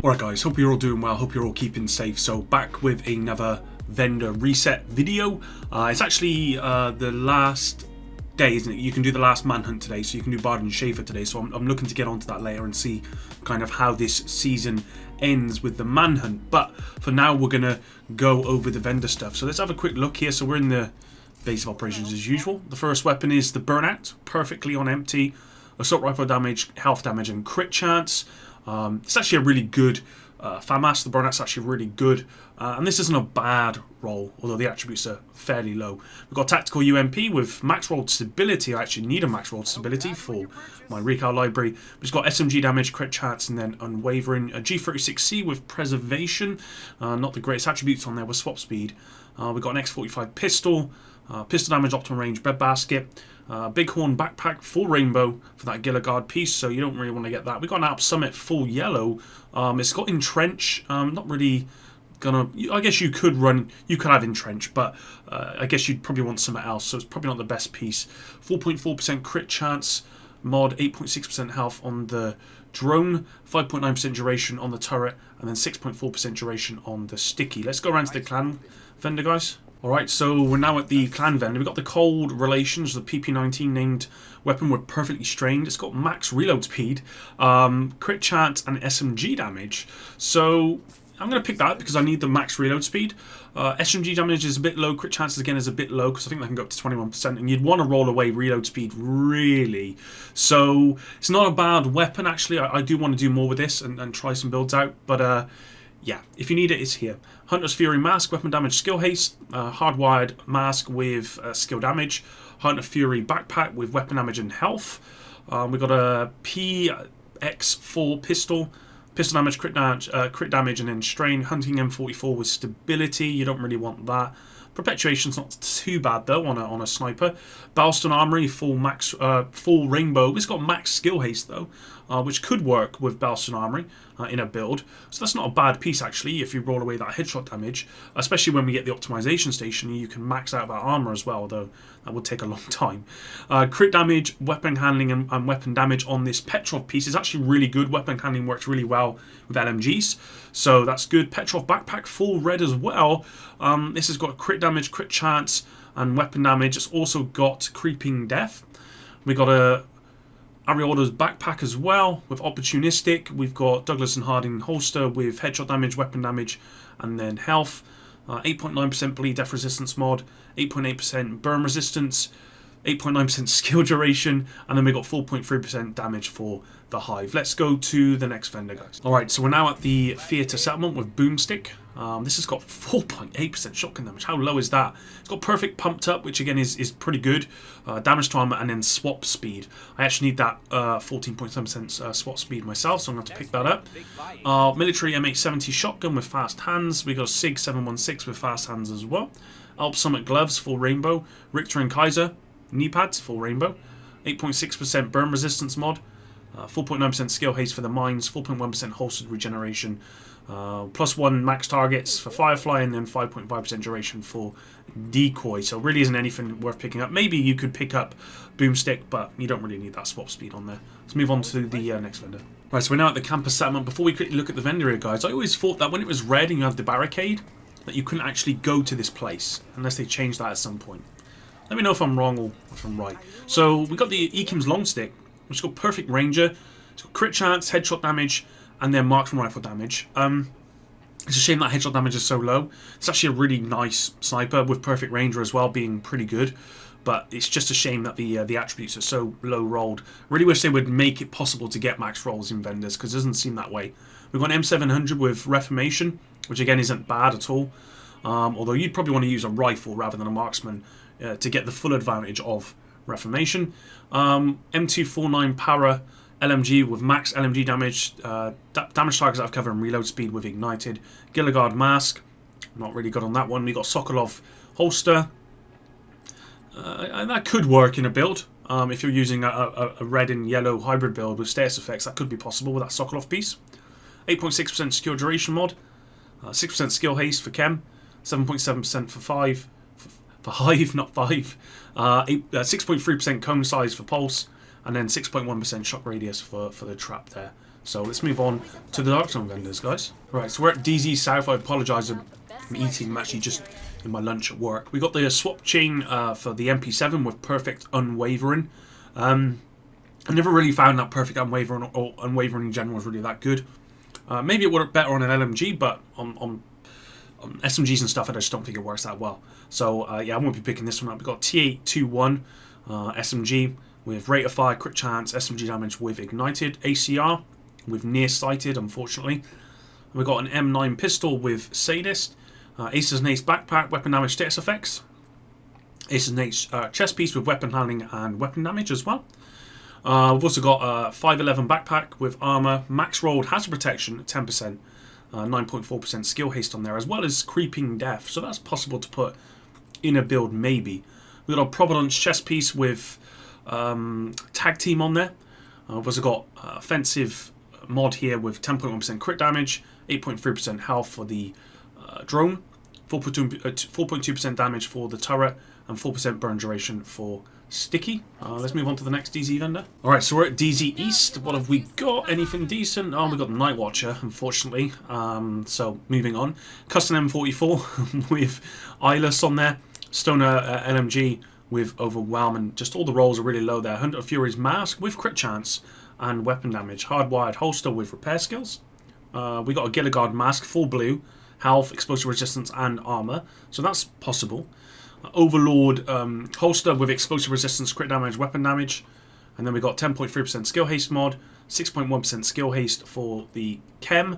Alright guys, hope you're all doing well, hope you're all keeping safe. So back with another vendor reset video. It's actually the last day, isn't it? You can do the last manhunt today, so you can do Bard and Schaefer today. So I'm looking to get onto that later and see kind of how this season ends with the manhunt. But for now, we're gonna go over the vendor stuff. So let's have a quick look here. So we're in the base of operations as usual. The first weapon is the Burnout, perfectly on empty. Assault rifle damage, health damage, and crit chance. It's actually a really good Famas. The Burnout's actually really good. And this isn't a bad roll, although the attributes are fairly low. We've got Tactical UMP with max rolled stability. I actually need a max rolled stability for my Recall library. We've got SMG damage, crit chance, and then unwavering. A G36C with preservation. Not the greatest attributes on there with swap speed. We've got an X45 pistol. Pistol damage, optimal range, breadbasket. Bighorn backpack, full rainbow for that Gilligard piece, so you don't really want to get that. We've got an Alp Summit full yellow. It's got entrench. Not really gonna. I guess you could run. You could have entrench, but I guess you'd probably want something else. So it's probably not the best piece. 4.4% crit chance mod, 8.6% health on the drone, 5.9% duration on the turret, and then 6.4% duration on the sticky. Let's go around to the clan vendor, guys. Alright, so we're now at the clan vendor. We've got the Cold Relations, the PP19 named weapon with perfectly strained. It's got max reload speed, crit chance, and SMG damage. So I'm going to pick that because I need the max reload speed. SMG damage is a bit low, crit chances again is a bit low because I think that can go up to 21%, and you'd want to roll away reload speed really. So it's not a bad weapon actually. I do want to do more with this and try some builds out, but yeah, if you need it, it's here. Hunter's Fury Mask, weapon damage, skill haste, hardwired mask with skill damage, Hunter Fury backpack with weapon damage and health. We've got a PX4 pistol, pistol damage, crit damage, and then strain. Hunting M44 with stability. You don't really want that. Perpetuation's not too bad though on a sniper. Balston Armory, full rainbow. It's got max skill haste though, which could work with Balston Armory in a build. So that's not a bad piece actually if you roll away that headshot damage, especially when we get the optimization station. You can max out that armor as well, though that would take a long time. Crit damage, weapon handling, and weapon damage on this Petrov piece is actually really good. Weapon handling works really well with LMGs, so that's good. Petrov backpack, full red as well. This has got crit damage, crit chance, and weapon damage. It's also got creeping death. We got a Ariel's backpack as well with opportunistic. We've got Douglas and Harding holster with headshot damage, weapon damage, and then health. 8.9% bleed death resistance mod, 8.8% burn resistance, 8.9% skill duration, and then we got 4.3% damage for the hive. Let's go to the next vendor, guys. Alright, so we're now at the theatre settlement with boomstick. This has got 4.8% shotgun damage. How low is that? It's got perfect pumped up, which again is pretty good. Damage to armor and then swap speed. I actually need that 14.7% swap speed myself, so I'm going to have to pick that up. Military M870 shotgun with fast hands. We got a SIG 716 with fast hands as well. Alp Summit gloves, full rainbow. Richter and Kaiser knee pads, full rainbow. 8.6% burn resistance mod. 4.9% skill haste for the mines. 4.1% holstered regeneration. +1 max targets for Firefly, and then 5.5% duration for Decoy. So it really isn't anything worth picking up. Maybe you could pick up Boomstick, but you don't really need that swap speed on there. Let's move on to the next vendor. Right, so we're now at the campus settlement. Before we quickly look at the vendor here, guys, I always thought that when it was red and you had the barricade, that you couldn't actually go to this place unless they changed that at some point. Let me know if I'm wrong or if I'm right. So we got the Ekim's long stick, which has got perfect ranger. It's got crit chance, headshot damage, and then marksman rifle damage. It's a shame that headshot damage is so low. It's actually a really nice sniper with perfect ranger as well, being pretty good. But it's just a shame that the attributes are so low rolled. Really wish they would make it possible to get max rolls in vendors, because it doesn't seem that way. We've got an M700 with Reformation, which again isn't bad at all. Although you'd probably want to use a rifle rather than a marksman to get the full advantage of Reformation. M249 Para LMG with max LMG damage, damage targets out of cover and reload speed with ignited. Gilligard mask, not really good on that one. We got Sokolov Holster, and that could work in a build. If you're using a red and yellow hybrid build with status effects, that could be possible with that Sokolov piece. 8.6% skill duration mod, 6% skill haste for Chem, 7.7% for Hive, not 5, 6.3% cone size for Pulse, and then 6.1% shock radius for the trap there. So let's move on to the Dark Zone vendors, guys. Right, so we're at DZ South. I apologise, I'm eating. I'm actually just in my lunch at work. We got the swap chain for the MP7 with perfect unwavering. I never really found that perfect unwavering or unwavering in general was really that good. Maybe it worked better on an LMG, but on SMGs and stuff, I just don't think it works that well. So yeah, I won't be picking this one up. We've got T821 SMG with rate of fire, crit chance, SMG damage with ignited, ACR with nearsighted, unfortunately. We've got an M9 pistol with sadist, Aces and Ace backpack, weapon damage status effects, Aces and Ace chest piece with weapon handling and weapon damage as well. We've also got a 511 backpack with armor, max rolled hazard protection, 10%, 9.4% skill haste on there, as well as creeping death. So that's possible to put in a build, maybe. We've got a Providence chest piece with tag team on there. We've also got offensive mod here with 10.1% crit damage, 8.3% health for the drone, 4.2% damage for the turret, and 4% burn duration for sticky. Let's move on to the next DZ vendor. Alright, so we're at DZ East. What have we got? Anything decent? Oh, we've got the Night Watcher, unfortunately. So, moving on. Custom M44 with Eyeless on there. Stoner LMG with Overwhelm. Just all the rolls are really low there. Hunter of Fury's Mask with crit chance and weapon damage. Hardwired Holster with repair skills. We got a Gilligard Mask, full blue. Health, explosive resistance, and armor. So that's possible. Overlord Holster with explosive resistance, crit damage, weapon damage. And then we got 10.3% skill haste mod, 6.1% skill haste for the chem.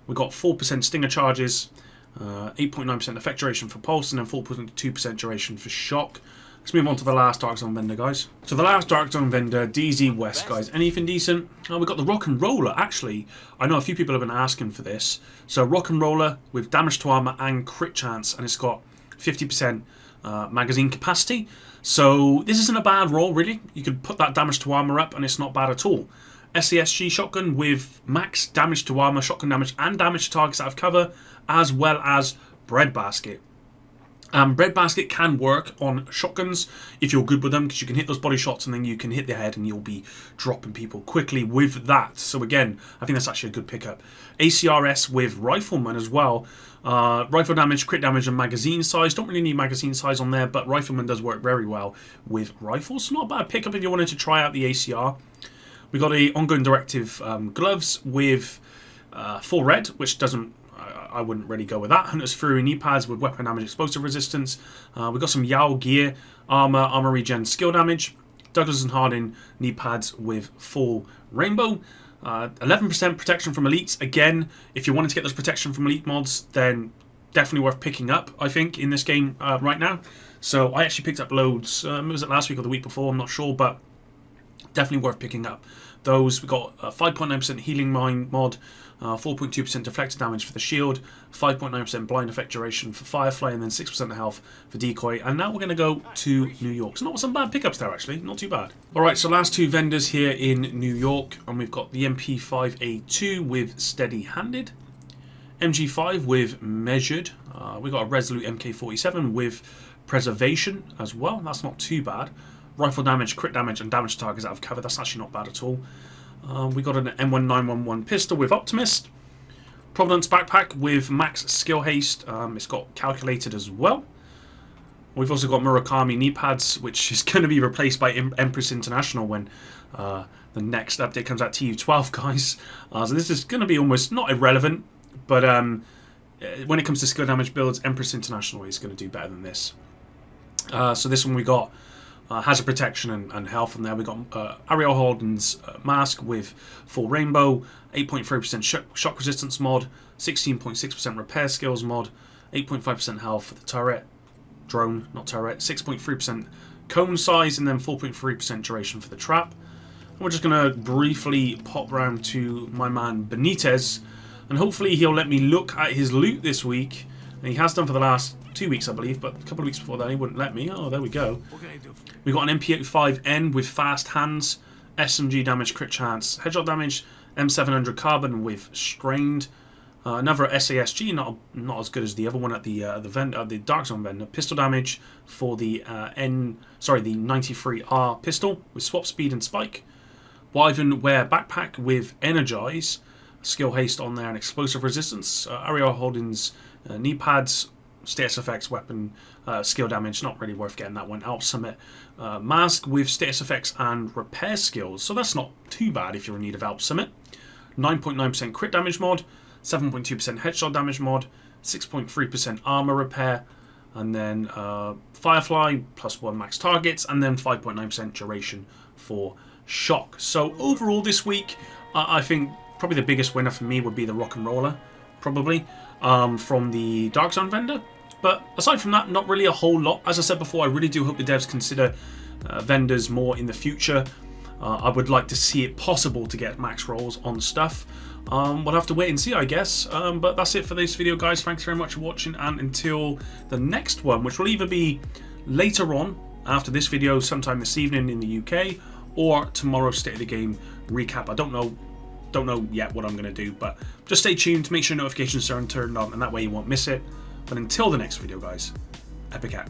We got 4% stinger charges, 8.9% effect duration for pulse, and then 4.2% duration for shock. Let's move on to the last Dark Zone vendor, guys. So the last Dark Zone vendor, DZ West, guys. Anything decent? Oh, we got the Rock and Roller, actually. I know a few people have been asking for this. So Rock and Roller with damage to armor and crit chance, and it's got 50% magazine capacity. So this isn't a bad roll, really. You could put that damage to armor up and it's not bad at all. SASG shotgun with max damage to armor, shotgun damage, and damage to targets out of cover, as well as breadbasket. Breadbasket can work on shotguns if you're good with them, because you can hit those body shots and then you can hit the head and you'll be dropping people quickly with that. So again, I think that's actually a good pickup. ACRS with Rifleman as well. Rifle damage, crit damage, and magazine size. Don't really need magazine size on there, but Rifleman does work very well with rifles. Not a bad pickup if you wanted to try out the ACR. We got a ongoing directive gloves with full red, which doesn't. I wouldn't really go with that. Hunter's Fury knee pads with weapon damage, explosive resistance. We've got some Yao gear, armor regen, skill damage. Douglas and Hardin knee pads with full rainbow. 11% protection from elites. Again, if you wanted to get those protection from elite mods, then definitely worth picking up, I think, in this game right now. So I actually picked up loads. Was it last week or the week before? I'm not sure, but definitely worth picking up. Those, we got 5.9% healing mine mod, 4.2% deflected damage for the shield, 5.9% blind effect duration for Firefly, and then 6% health for decoy. And now we're going to go to New York. So not some bad pickups there, actually. Not too bad. Alright, so last two vendors here in New York. And we've got the MP5A2 with Steady Handed, MG5 with Measured. We've got a Resolute MK47 with Preservation as well. That's not too bad. Rifle damage, crit damage, and damage to targets out of cover. That's actually not bad at all. We got an M1911 pistol with Optimist. Providence backpack with max skill haste. It's got calculated as well. We've also got Murakami knee pads, which is going to be replaced by Empress International when the next update comes out, TU12, guys. So this is going to be almost not irrelevant, but when it comes to skill damage builds, Empress International is going to do better than this. So this one we got hazard protection and health on there. We got Ariel Holden's mask with full rainbow, 8.3% shock resistance mod, 16.6% repair skills mod, 8.5% health for the turret, drone, not turret, 6.3% cone size, and then 4.3% duration for the trap. And we're just going to briefly pop round to my man Benitez, and hopefully he'll let me look at his loot this week. And he has done for the last 2 weeks, I believe, but a couple of weeks before that he wouldn't let me. Oh, there we go. We got an MP85N with fast hands, SMG damage, crit chance, headshot damage, M700 carbon with strained, another SASG, not as good as the other one at the Dark Zone vendor. Pistol damage for the the 93R pistol with swap speed and spike. Wyvern Wear Backpack with Energize, skill haste on there and explosive resistance. Ariel Holden's knee pads, status effects, weapon, skill damage, not really worth getting that one. Alp Summit mask with status effects and repair skills, so that's not too bad if you're in need of Alp Summit. 9.9% crit damage mod, 7.2% headshot damage mod, 6.3% armor repair, and then Firefly +1 max targets, and then 5.9% duration for shock. So overall this week, I think probably the biggest winner for me would be the Rock and Roller, probably, from the Dark Zone vendor. But aside from that, not really a whole lot. As I said before, I really do hope the devs consider vendors more in the future. I would like to see it possible to get max rolls on stuff. We'll have to wait and see, I guess. But that's it for this video, guys. Thanks very much for watching, and until the next one, which will either be later on after this video, sometime this evening in the UK, or tomorrow's State of the Game recap. I don't know yet what I'm going to do, but just stay tuned. Make sure notifications are turned on, and that way you won't miss it. But until the next video, guys, epic out.